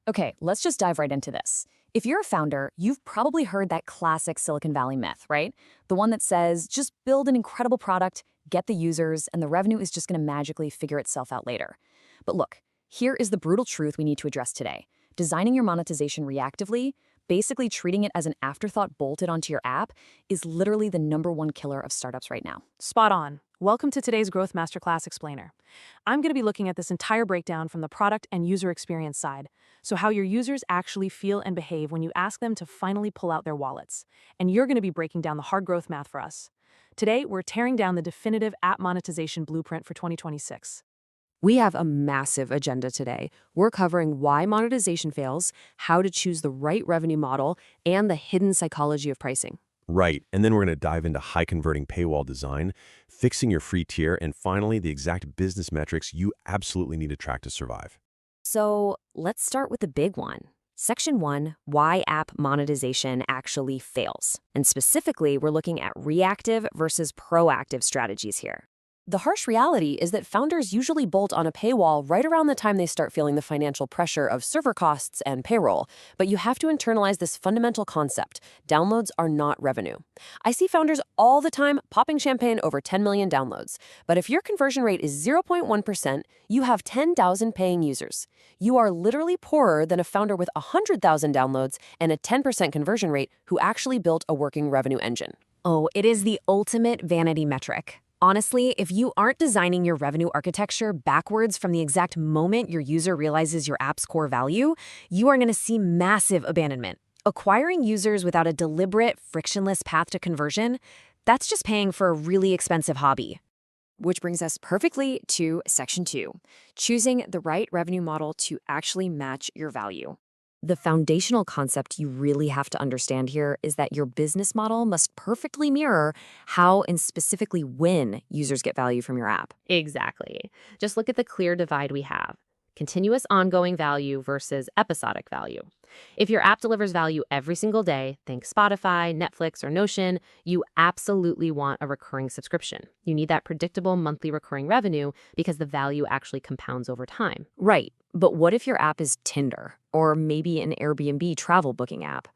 Okay, let's just dive right into this. If you're a founder, you've probably heard that classic Silicon Valley myth, right? The one that says just build an incredible product, get the users, and the revenue is just going to magically figure itself out later. But look, here is the brutal truth we need to address today. Designing your monetization reactively, basically treating it as an afterthought bolted onto your app, is literally the #1 killer of startups right now. Spot on. Welcome to today's Growth Masterclass Explainer. I'm going to be looking at this entire breakdown from the product and user experience side, so how your users actually feel and behave when you ask them to finally pull out their wallets. And you're going to be breaking down the hard growth math for us. Today, we're tearing down the definitive app monetization blueprint for 2026. We have a massive agenda today. We're covering why monetization fails, how to choose the right revenue model, and the hidden psychology of pricing. Right, and then we're going to dive into high-converting paywall design, fixing your free tier, and finally, the exact business metrics you absolutely need to track to survive. So let's start with the big one. Section 1, why app monetization actually fails. And specifically, we're looking at reactive versus proactive strategies here. The harsh reality is that founders usually bolt on a paywall right around the time they start feeling the financial pressure of server costs and payroll. But you have to internalize this fundamental concept. Downloads are not revenue. I see founders all the time popping champagne over 10 million downloads. But if your conversion rate is 0.1%, you have 10,000 paying users. You are literally poorer than a founder with 100,000 downloads and a 10% conversion rate who actually built a working revenue engine. Oh, it is the ultimate vanity metric. Honestly, if you aren't designing your revenue architecture backwards from the exact moment your user realizes your app's core value, you are going to see massive abandonment. Acquiring users without a deliberate, frictionless path to conversion, that's just paying for a really expensive hobby. Which brings us perfectly to Section 2, choosing the right revenue model to actually match your value. The foundational concept you really have to understand here is that your business model must perfectly mirror how and specifically when users get value from your app. Exactly. Just look at the clear divide we have. Continuous ongoing value versus episodic value. If your app delivers value every single day, think Spotify, Netflix, or Notion, you absolutely want a recurring subscription. You need that predictable monthly recurring revenue because the value actually compounds over time. Right, but what if your app is Tinder or maybe an Airbnb travel booking app?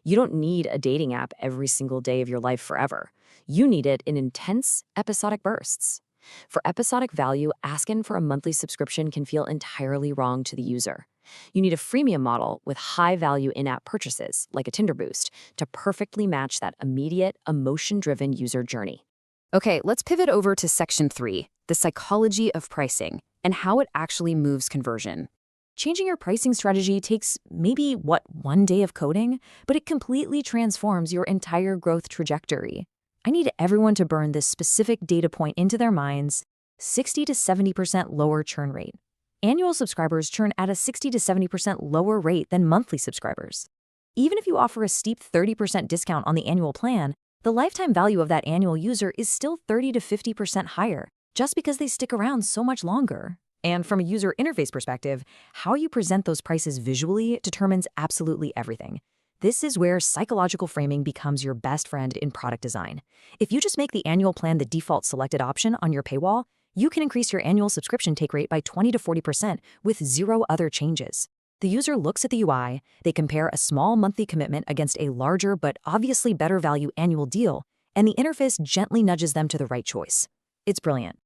You don't need a dating app every single day of your life forever. You need it in intense, episodic bursts. For episodic value, asking for a monthly subscription can feel entirely wrong to the user. You need a freemium model with high-value in-app purchases, like a Tinder Boost, to perfectly match that immediate, emotion-driven user journey. Okay, let's pivot over to Section 3, the psychology of pricing, and how it actually moves conversion. Changing your pricing strategy takes maybe, one day of coding, but it completely transforms your entire growth trajectory. I need everyone to burn this specific data point into their minds: 60 to 70% lower churn rate. Annual subscribers churn at a 60 to 70% lower rate than monthly subscribers. Even if you offer a steep 30% discount on the annual plan, the lifetime value of that annual user is still 30 to 50% higher, just because they stick around so much longer. And from a user interface perspective, how you present those prices visually determines absolutely everything. This is where psychological framing becomes your best friend in product design. If you just make the annual plan the default selected option on your paywall, you can increase your annual subscription take rate by 20 to 40% with zero other changes. The user looks at the UI, they compare a small monthly commitment against a larger but obviously better value annual deal, and the interface gently nudges them to the right choice. It's brilliant.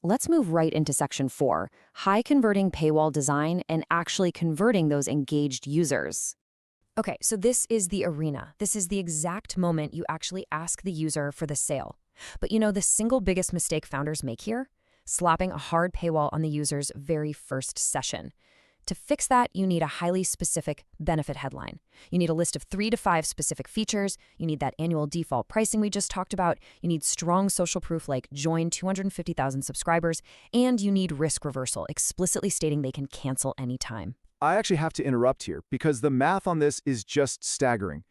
Let's move right into Section 4, high-converting paywall design and actually converting those engaged users. Okay, so this is the arena. This is the exact moment you actually ask the user for the sale. But you know the single biggest mistake founders make here? Slapping a hard paywall on the user's very first session. To fix that, you need a highly specific benefit headline. You need a list of 3 to 5 specific features. You need that annual default pricing we just talked about. You need strong social proof like join 250,000 subscribers. And you need risk reversal, explicitly stating they can cancel anytime. I actually have to interrupt here because the math on this is just staggering.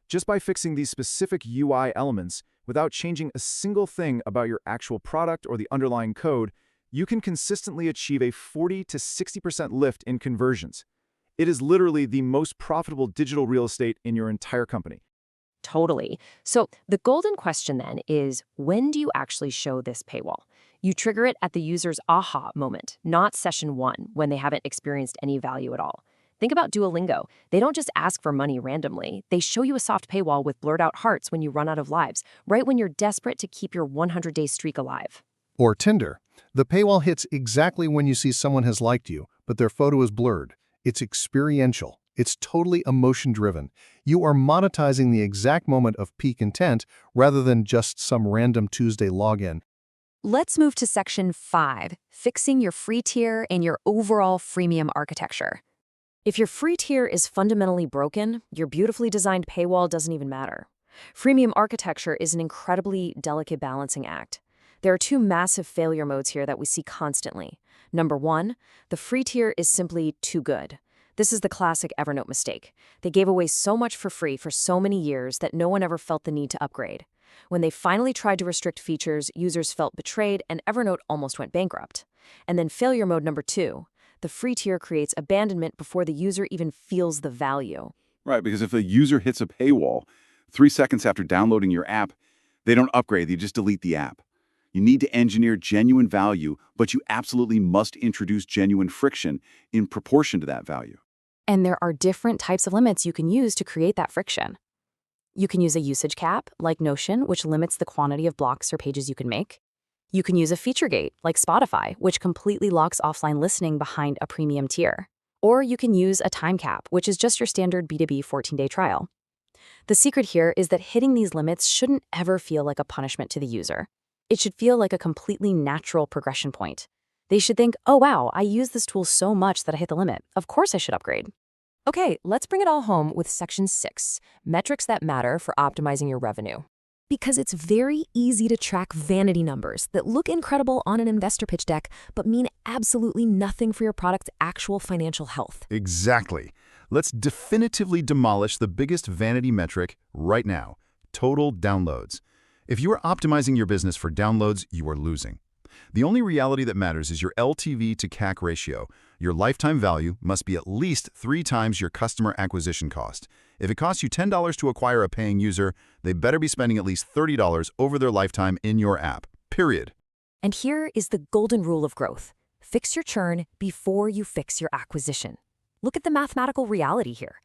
Just by fixing these specific UI elements without changing a single thing about your actual product or the underlying code, you can consistently achieve a 40 to 60% lift in conversions. It is literally the most profitable digital real estate in your entire company. Totally. So the golden question then is, when do you actually show this paywall? You trigger it at the user's aha moment, not session 1, when they haven't experienced any value at all. Think about Duolingo. They don't just ask for money randomly. They show you a soft paywall with blurred out hearts when you run out of lives, right when you're desperate to keep your 100-day streak alive. Or Tinder. The paywall hits exactly when you see someone has liked you, but their photo is blurred. It's experiential. It's totally emotion-driven. You are monetizing the exact moment of peak intent rather than just some random Tuesday login. Let's move to Section 5, fixing your free tier and your overall freemium architecture. If your free tier is fundamentally broken, your beautifully designed paywall doesn't even matter. Freemium architecture is an incredibly delicate balancing act. There are two massive failure modes here that we see constantly. Number one, the free tier is simply too good. This is the classic Evernote mistake. They gave away so much for free for so many years that no one ever felt the need to upgrade. When they finally tried to restrict features, users felt betrayed and Evernote almost went bankrupt. And then failure mode number two, the free tier creates abandonment before the user even feels the value. Right, because if a user hits a paywall 3 seconds after downloading your app, they don't upgrade, they just delete the app. You need to engineer genuine value, but you absolutely must introduce genuine friction in proportion to that value. And there are different types of limits you can use to create that friction. You can use a usage cap, like Notion, which limits the quantity of blocks or pages you can make. You can use a feature gate, like Spotify, which completely locks offline listening behind a premium tier. Or you can use a time cap, which is just your standard B2B 14-day trial. The secret here is that hitting these limits shouldn't ever feel like a punishment to the user. It should feel like a completely natural progression point. They should think, oh wow, I use this tool so much that I hit the limit. Of course I should upgrade. Okay, let's bring it all home with Section 6, metrics that matter for optimizing your revenue. Because it's very easy to track vanity numbers that look incredible on an investor pitch deck, but mean absolutely nothing for your product's actual financial health. Exactly. Let's definitively demolish the biggest vanity metric right now: total downloads. If you are optimizing your business for downloads, you are losing. The only reality that matters is your LTV to CAC ratio. Your lifetime value must be at least 3 times your customer acquisition cost. If it costs you $10 to acquire a paying user, they better be spending at least $30 over their lifetime in your app, period. And here is the golden rule of growth. Fix your churn before you fix your acquisition. Look at the mathematical reality here.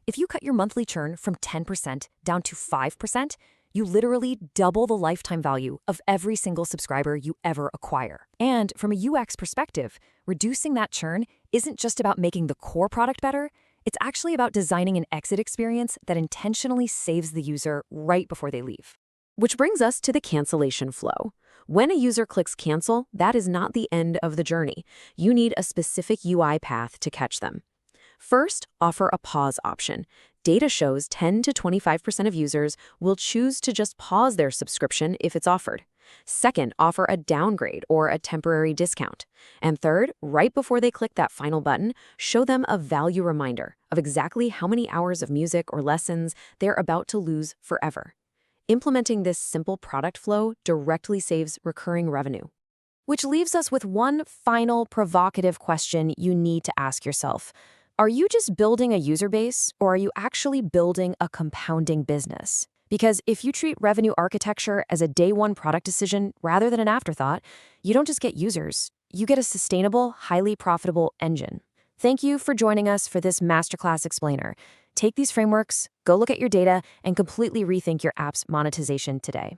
If you cut your monthly churn from 10% down to 5%, you literally double the lifetime value of every single subscriber you ever acquire. And from a UX perspective, reducing that churn isn't just about making the core product better, it's actually about designing an exit experience that intentionally saves the user right before they leave. Which brings us to the cancellation flow. When a user clicks cancel, that is not the end of the journey. You need a specific UI path to catch them. First, offer a pause option. Data shows 10 to 25% of users will choose to just pause their subscription if it's offered. Second, offer a downgrade or a temporary discount. And third, right before they click that final button, show them a value reminder of exactly how many hours of music or lessons they're about to lose forever. Implementing this simple product flow directly saves recurring revenue. Which leaves us with one final provocative question you need to ask yourself. Are you just building a user base, or are you actually building a compounding business? Because if you treat revenue architecture as a day-one product decision rather than an afterthought, you don't just get users, you get a sustainable, highly profitable engine. Thank you for joining us for this Masterclass Explainer. Take these frameworks, go look at your data, and completely rethink your app's monetization today.